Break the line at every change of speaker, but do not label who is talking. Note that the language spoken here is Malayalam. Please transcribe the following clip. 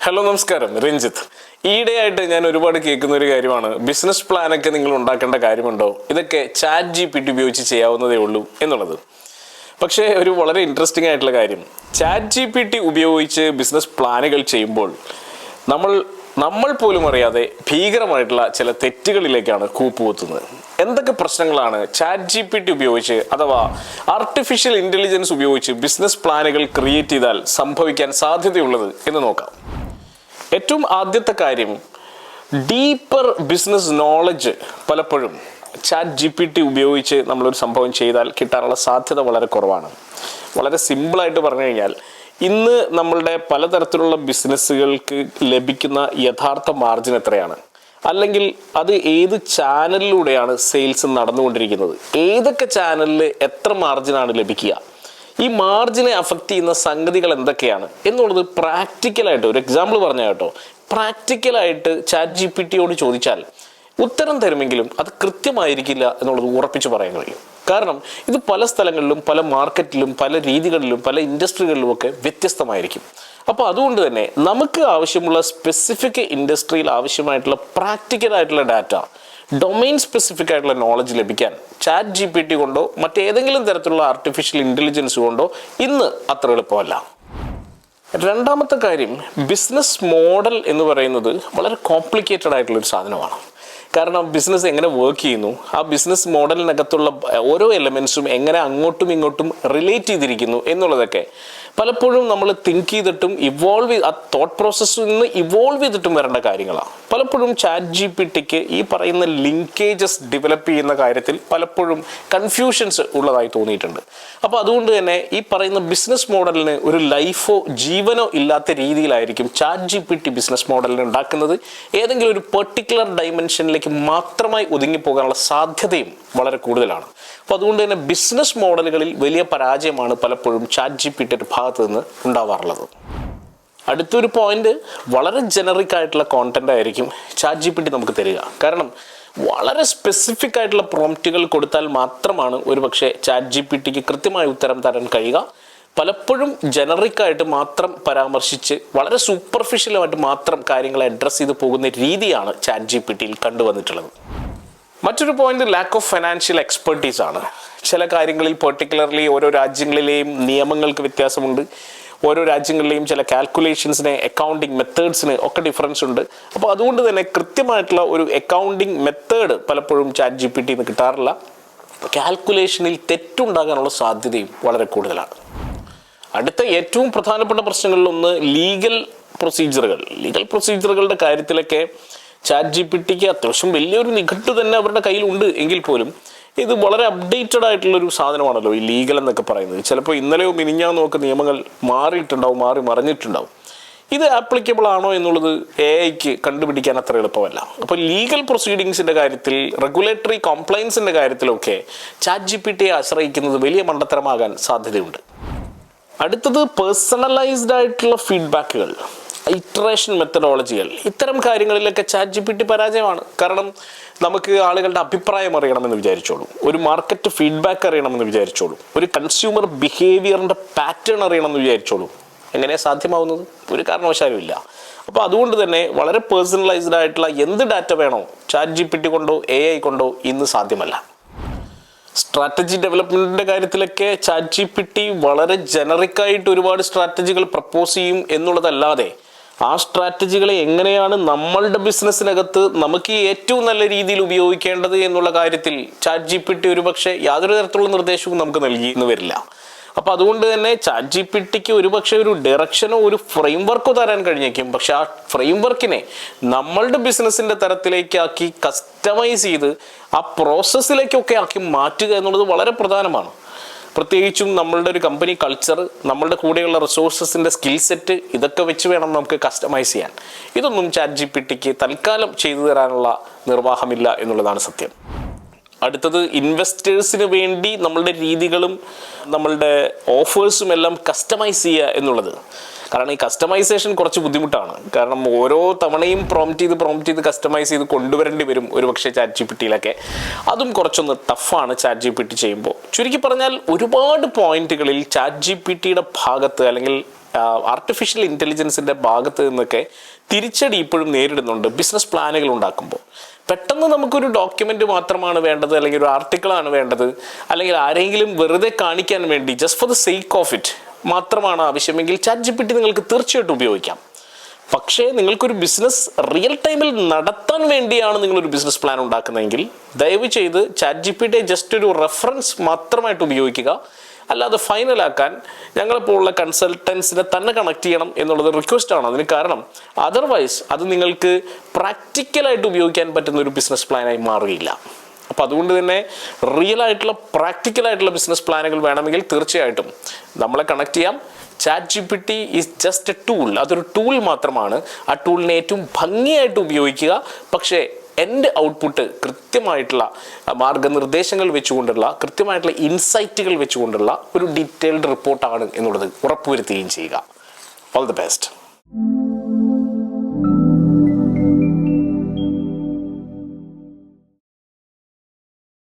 ഹലോ നമസ്കാരം, രഞ്ജിത്ത്. ഈയിടെയായിട്ട് ഞാൻ ഒരുപാട് കേൾക്കുന്ന ഒരു കാര്യമാണ്, ബിസിനസ് പ്ലാനൊക്കെ നിങ്ങൾ ഉണ്ടാക്കേണ്ട കാര്യമുണ്ടോ, ഇതൊക്കെ ചാറ്റ് GPT ഉപയോഗിച്ച് ചെയ്യാവുന്നതേ ഉള്ളൂ എന്നുള്ളത്. പക്ഷേ ഒരു വളരെ ഇൻട്രസ്റ്റിംഗ് ആയിട്ടുള്ള കാര്യം, ചാറ്റ് GPT ഉപയോഗിച്ച് ബിസിനസ് പ്ലാനുകൾ ചെയ്യുമ്പോൾ നമ്മൾ പോലും അറിയാതെ ഭീകരമായിട്ടുള്ള ചില തെറ്റുകളിലേക്കാണ് കൂപ്പുകുത്തുന്നത്. എന്തൊക്കെ പ്രശ്നങ്ങളാണ് ചാറ്റ് GPT ഉപയോഗിച്ച് അഥവാ ആർട്ടിഫിഷ്യൽ ഇൻ്റലിജൻസ് ഉപയോഗിച്ച് ബിസിനസ് പ്ലാനുകൾ ക്രിയേറ്റ് ചെയ്താൽ സംഭവിക്കാൻ സാധ്യതയുള്ളത് എന്ന് നോക്കാം. ഏറ്റവും ആദ്യത്തെ കാര്യം, ഡീപ്പർ ബിസിനസ് നോളജ് പലപ്പോഴും ചാറ്റ് GPT ഉപയോഗിച്ച് നമ്മളൊരു സംഭവം ചെയ്താൽ കിട്ടാനുള്ള സാധ്യത വളരെ കുറവാണ്. വളരെ സിമ്പിളായിട്ട് പറഞ്ഞു കഴിഞ്ഞാൽ, ഇന്ന് നമ്മളുടെ പലതരത്തിലുള്ള ബിസിനസ്സുകൾക്ക് ലഭിക്കുന്ന യഥാർത്ഥ മാർജിൻ എത്രയാണ്, അല്ലെങ്കിൽ അത് ഏത് ചാനലിലൂടെയാണ് സെയിൽസ് നടന്നുകൊണ്ടിരിക്കുന്നത്, ഏതൊക്കെ ചാനലിൽ എത്ര മാർജിനാണ് ലഭിക്കുക, ഈ മാർജിനെ അഫക്റ്റ് ചെയ്യുന്ന സംഗതികൾ എന്തൊക്കെയാണ് എന്നുള്ളത് പ്രാക്ടിക്കലായിട്ട്, ഒരു എക്സാമ്പിൾ പറഞ്ഞാൽ കേട്ടോ, പ്രാക്ടിക്കലായിട്ട് ചാറ്റ് GPTയോട് ചോദിച്ചാൽ ഉത്തരം തരുമെങ്കിലും അത് കൃത്യമായിരിക്കില്ല എന്നുള്ളത് ഉറപ്പിച്ച് പറയാൻ കഴിയും. കാരണം ഇത് പല സ്ഥലങ്ങളിലും, പല മാർക്കറ്റിലും, പല രീതികളിലും, പല ഇൻഡസ്ട്രികളിലും ഒക്കെ വ്യത്യസ്തമായിരിക്കും. അപ്പോൾ അതുകൊണ്ട് തന്നെ നമുക്ക് ആവശ്യമുള്ള സ്പെസിഫിക് ഇൻഡസ്ട്രിയിൽ ആവശ്യമായിട്ടുള്ള പ്രാക്ടിക്കലായിട്ടുള്ള ഡാറ്റ, ഡൊമൈൻ സ്പെസിഫിക് ആയിട്ടുള്ള നോളജ് ലഭിക്കാൻ ചാറ്റ് GPT കൊണ്ടോ മറ്റേതെങ്കിലും തരത്തിലുള്ള ആർട്ടിഫിഷ്യൽ ഇൻ്റലിജൻസ് കൊണ്ടോ ഇന്ന് അത്ര എളുപ്പമല്ല. രണ്ടാമത്തെ കാര്യം, ബിസിനസ് മോഡൽ എന്ന് പറയുന്നത് വളരെ കോംപ്ലിക്കേറ്റഡ് ആയിട്ടുള്ളൊരു സാധനമാണ്. കാരണം ബിസിനസ് എങ്ങനെ വർക്ക് ചെയ്യുന്നു, ആ ബിസിനസ് മോഡലിനകത്തുള്ള ഓരോ എലമെൻസും എങ്ങനെ അങ്ങോട്ടും ഇങ്ങോട്ടും റിലേറ്റ് ചെയ്തിരിക്കുന്നു എന്നുള്ളതൊക്കെ പലപ്പോഴും നമ്മൾ തിങ്ക് ചെയ്തിട്ടും ആ തോട്ട് പ്രോസസ്സിൽ നിന്ന് ഇവോൾവ് ചെയ്തിട്ടും വരേണ്ട കാര്യങ്ങളാണ്. പലപ്പോഴും ചാറ്റ് GPTക്ക് ഈ പറയുന്ന ലിങ്കേജസ് ഡെവലപ്പ് ചെയ്യുന്ന കാര്യത്തിൽ പലപ്പോഴും കൺഫ്യൂഷൻസ് ഉള്ളതായി തോന്നിയിട്ടുണ്ട്. അപ്പോൾ അതുകൊണ്ട് തന്നെ ഈ പറയുന്ന ബിസിനസ് മോഡലിന് ഒരു ലൈഫോ ജീവനോ ഇല്ലാത്ത രീതിയിലായിരിക്കും ചാറ്റ് GPT ബിസിനസ് മോഡലിന് ഉണ്ടാക്കുന്നത്. ഏതെങ്കിലും ഒരു പെർട്ടിക്കുലർ ഡൈമെൻഷനിലേക്ക് മാത്രമായി ഒതുങ്ങിപ്പോകാനുള്ള സാധ്യതയും വളരെ കൂടുതലാണ്. അപ്പോൾ അതുകൊണ്ട് തന്നെ ബിസിനസ് മോഡലുകളിൽ വലിയ പരാജയമാണ് പലപ്പോഴും ചാറ്റ് GPTയുടെ ഭാഗത്ത് നിന്ന് ഉണ്ടാവാറുള്ളത്. അടുത്തൊരു പോയിന്റ്, വളരെ ജനറിക് ആയിട്ടുള്ള കോണ്ടന്റ് ആയിരിക്കും ചാറ്റ് GPT നമുക്ക് തരിക. കാരണം വളരെ സ്പെസിഫിക് ആയിട്ടുള്ള പ്രോംപ്റ്റുകൾ കൊടുത്താൽ മാത്രമാണ് ഒരുപക്ഷെ ചാറ്റ് GPTക്ക് കൃത്യമായ ഉത്തരം തരാൻ കഴിയുക. പലപ്പോഴും ജനറിക്കായിട്ട് മാത്രം പരാമർശിച്ച് വളരെ സൂപ്പർഫിഷ്യലായിട്ട് മാത്രം കാര്യങ്ങളെ അഡ്രസ്സ് ചെയ്ത് പോകുന്ന രീതിയാണ് ചാറ്റ് GPTയിൽ കണ്ടുവന്നിട്ടുള്ളത്. മറ്റൊരു point, lack of financial expertise ആണ്. ചില കാര്യങ്ങളിൽ പെർട്ടിക്കുലർലി ഓരോ രാജ്യങ്ങളിലെയും നിയമങ്ങൾക്ക് വ്യത്യാസമുണ്ട്, ഓരോ രാജ്യങ്ങളിലെയും ചില കാൽക്കുലേഷൻസിന്, അക്കൗണ്ടിങ് മെത്തേഡ്സിന് ഒക്കെ ഡിഫറൻസ് ഉണ്ട്. അപ്പോൾ അതുകൊണ്ട് തന്നെ കൃത്യമായിട്ടുള്ള ഒരു അക്കൗണ്ടിങ് മെത്തേഡ് പലപ്പോഴും ചാറ്റ് GPTന്ന് കിട്ടാറില്ല. കാൽക്കുലേഷനിൽ തെറ്റുണ്ടാകാനുള്ള സാധ്യതയും വളരെ കൂടുതലാണ്. അടുത്ത ഏറ്റവും പ്രധാനപ്പെട്ട പ്രശ്നങ്ങളിലൊന്ന് ലീഗൽ പ്രൊസീജിയറുകളുടെ കാര്യത്തിലൊക്കെ ചാറ്റ് GPTക്ക് അത്യാവശ്യം വലിയൊരു നിഘണ്ടു തന്നെ അവരുടെ കയ്യിലുണ്ട് എങ്കിൽ പോലും ഇത് വളരെ അപ്ഡേറ്റഡ് ആയിട്ടുള്ളൊരു സാധനമാണല്ലോ ഈ ലീഗൽ എന്നൊക്കെ പറയുന്നത്. ചിലപ്പോൾ ഇന്നലെയോ മിനിഞ്ഞാന്നോ ഒക്കെ നിയമങ്ങൾ മാറി മറിഞ്ഞിട്ടുണ്ടാവും. ഇത് ആപ്ലിക്കബിൾ ആണോ എന്നുള്ളത് AIക്ക് കണ്ടുപിടിക്കാൻ അത്ര എളുപ്പമല്ല. അപ്പോൾ ലീഗൽ പ്രൊസീഡിങ്സിൻ്റെ കാര്യത്തിൽ, റെഗുലേറ്ററി കോംപ്ലയൻസിൻ്റെ കാര്യത്തിലൊക്കെ ചാറ്റ് GPTയെ ആശ്രയിക്കുന്നത് വലിയ മണ്ടത്തരമാകാൻ സാധ്യതയുണ്ട്. അടുത്തത്, പേഴ്സണലൈസ്ഡ് ആയിട്ടുള്ള ഫീഡ്ബാക്കുകൾ, ഇറ്ററേഷൻ മെത്തഡോളജികൾ, ഇത്തരം കാര്യങ്ങളിലൊക്കെ ചാറ്റ് GPT പരാജയമാണ്. കാരണം നമുക്ക് ആളുകളുടെ അഭിപ്രായം അറിയണമെന്ന് വിചാരിച്ചോളൂ, ഒരു മാർക്കറ്റ് ഫീഡ്ബാക്ക് അറിയണമെന്ന് വിചാരിച്ചോളൂ, ഒരു കൺസ്യൂമർ ബിഹേവിയറിൻ്റെ പാറ്റേൺ അറിയണമെന്ന് വിചാരിച്ചോളൂ. എങ്ങനെയാണ് സാധ്യമാവുന്നത്? ഒരു കാരണവശാലും ഇല്ല. അപ്പോൾ അതുകൊണ്ട് തന്നെ വളരെ പേഴ്സണലൈസ്ഡ് ആയിട്ടുള്ള എന്ത് ഡാറ്റ വേണോ ചാറ്റ് GPT കൊണ്ടോ AI കൊണ്ടോ ഇന്ന് സാധ്യമല്ല. സ്ട്രാറ്റജി ഡെവലപ്മെൻറ്റിൻ്റെ കാര്യത്തിലൊക്കെ ചാറ്റ് GPT വളരെ ജനറിക്കായിട്ട് ഒരുപാട് സ്ട്രാറ്റജികൾ പ്രപ്പോസ് ചെയ്യും എന്നുള്ളതല്ലാതെ ആ സ്ട്രാറ്റജികളെ എങ്ങനെയാണ് നമ്മളുടെ ബിസിനസ്സിനകത്ത് നമുക്ക് ഏറ്റവും നല്ല രീതിയിൽ ഉപയോഗിക്കേണ്ടത് എന്നുള്ള കാര്യത്തിൽ ചാറ്റ് GPT ഒരുപക്ഷെ യാതൊരു തരത്തിലുള്ള നിർദ്ദേശവും നമുക്ക് നൽകിയെന്ന് വരില്ല. അപ്പോൾ അതുകൊണ്ട് തന്നെ ചാറ്റ് GPTക്ക് ഒരുപക്ഷെ ഒരു ഡയറക്ഷനോ ഒരു ഫ്രെയിം വർക്കോ തരാൻ കഴിഞ്ഞേക്കും. പക്ഷെ ആ ഫ്രെയിം വർക്കിനെ നമ്മളുടെ ബിസിനസ്സിൻ്റെ തരത്തിലേക്കാക്കി കസ്റ്റമൈസ് ചെയ്ത് ആ പ്രോസസ്സിലേക്കൊക്കെ ആക്കി മാറ്റുക എന്നുള്ളത് വളരെ പ്രധാനമാണ്. പ്രത്യേകിച്ചും നമ്മളുടെ ഒരു കമ്പനി കൾച്ചർ, നമ്മളുടെ കൂടെയുള്ള റിസോഴ്സസിൻ്റെ സ്കിൽ സെറ്റ്, ഇതൊക്കെ വെച്ച് വേണം നമുക്ക് കസ്റ്റമൈസ് ചെയ്യാൻ. ഇതൊന്നും ചാറ്റ് GPTക്ക് തൽക്കാലം ചെയ്തു തരാനുള്ള നിർവാഹമില്ല എന്നുള്ളതാണ് സത്യം. അടുത്തത്, ഇൻവെസ്റ്റേഴ്സിന് വേണ്ടി നമ്മളുടെ രീതികളും നമ്മളുടെ ഓഫേഴ്സും എല്ലാം കസ്റ്റമൈസ് ചെയ്യുക എന്നുള്ളത്. കാരണം ഈ കസ്റ്റമൈസേഷൻ കുറച്ച് ബുദ്ധിമുട്ടാണ്. കാരണം ഓരോ തവണയും പ്രോംപ്റ്റ് ചെയ്ത് കസ്റ്റമൈസ് ചെയ്ത് കൊണ്ടുവരേണ്ടി വരും ഒരുപക്ഷെ ചാറ്റ് GPTയിലൊക്കെ. അതും കുറച്ചൊന്ന് ടഫാണ് ചാറ്റ് GPT ചെയ്യുമ്പോൾ. ചുരുക്കി പറഞ്ഞാൽ ഒരുപാട് പോയിന്റുകളിൽ ചാറ്റ് GPTയുടെ ഭാഗത്ത് അല്ലെങ്കിൽ ആർട്ടിഫിഷ്യൽ ഇൻ്റലിജൻസിൻ്റെ ഭാഗത്ത് നിന്നൊക്കെ തിരിച്ചടി ഇപ്പോഴും നേരിടുന്നുണ്ട് ബിസിനസ് പ്ലാനുകൾ ഉണ്ടാക്കുമ്പോൾ. പെട്ടെന്ന് നമുക്കൊരു ഡോക്യുമെൻ്റ് മാത്രമാണ് വേണ്ടത്, അല്ലെങ്കിൽ ഒരു ആർട്ടിക്കിളാണ് വേണ്ടത്, അല്ലെങ്കിൽ ആരെങ്കിലും വെറുതെ കാണിക്കാൻ വേണ്ടി just for the sake of it മാത്രമാണ് ആവശ്യമെങ്കിൽ ChatGPT നിങ്ങൾക്ക് തീർച്ചയായിട്ടും ഉപയോഗിക്കാം. പക്ഷേ നിങ്ങൾക്കൊരു ബിസിനസ് റിയൽ ടൈമിൽ നടത്താൻ വേണ്ടിയാണ് നിങ്ങളൊരു ബിസിനസ് പ്ലാൻ ഉണ്ടാക്കുന്നതെങ്കിൽ ദയവ് ചെയ്ത് ChatGPT ജസ്റ്റ് ഒരു റെഫറൻസ് മാത്രമായിട്ട് ഉപയോഗിക്കുക. അല്ലാതെ ഫൈനലാക്കാൻ ഞങ്ങളെപ്പോലുള്ള കൺസൾട്ടൻസിനെ തന്നെ കണക്ട് ചെയ്യണം എന്നുള്ളത് റിക്വസ്റ്റാണ്. അതിന് കാരണം അതർവൈസ് അത് നിങ്ങൾക്ക് പ്രാക്ടിക്കലായിട്ട് ഉപയോഗിക്കാൻ പറ്റുന്ന ഒരു ബിസിനസ് പ്ലാനായി മാറുകയില്ല. അപ്പോൾ അതുകൊണ്ട് തന്നെ റിയൽ ആയിട്ടുള്ള പ്രാക്ടിക്കലായിട്ടുള്ള ബിസിനസ് പ്ലാനുകൾ വേണമെങ്കിൽ തീർച്ചയായിട്ടും നമ്മളെ കണക്ട് ചെയ്യാം. ChatGPT is just A tool. അതൊരു ടൂൾ മാത്രമാണ്. ആ ടൂളിനെ ഏറ്റവും ഭംഗിയായിട്ട് ഉപയോഗിക്കുക. പക്ഷേ എൻ്റെ ഔട്ട്പുട്ട് കൃത്യമായിട്ടുള്ള മാർഗനിർദ്ദേശങ്ങൾ വെച്ചുകൊണ്ടുള്ള, കൃത്യമായിട്ടുള്ള ഇൻസൈറ്റുകൾ വെച്ചുകൊണ്ടുള്ള ഒരു ഡീറ്റെയിൽഡ് റിപ്പോർട്ടാണ് എന്നുള്ളത് ഉറപ്പുവരുത്തുകയും ചെയ്യുക. All the best.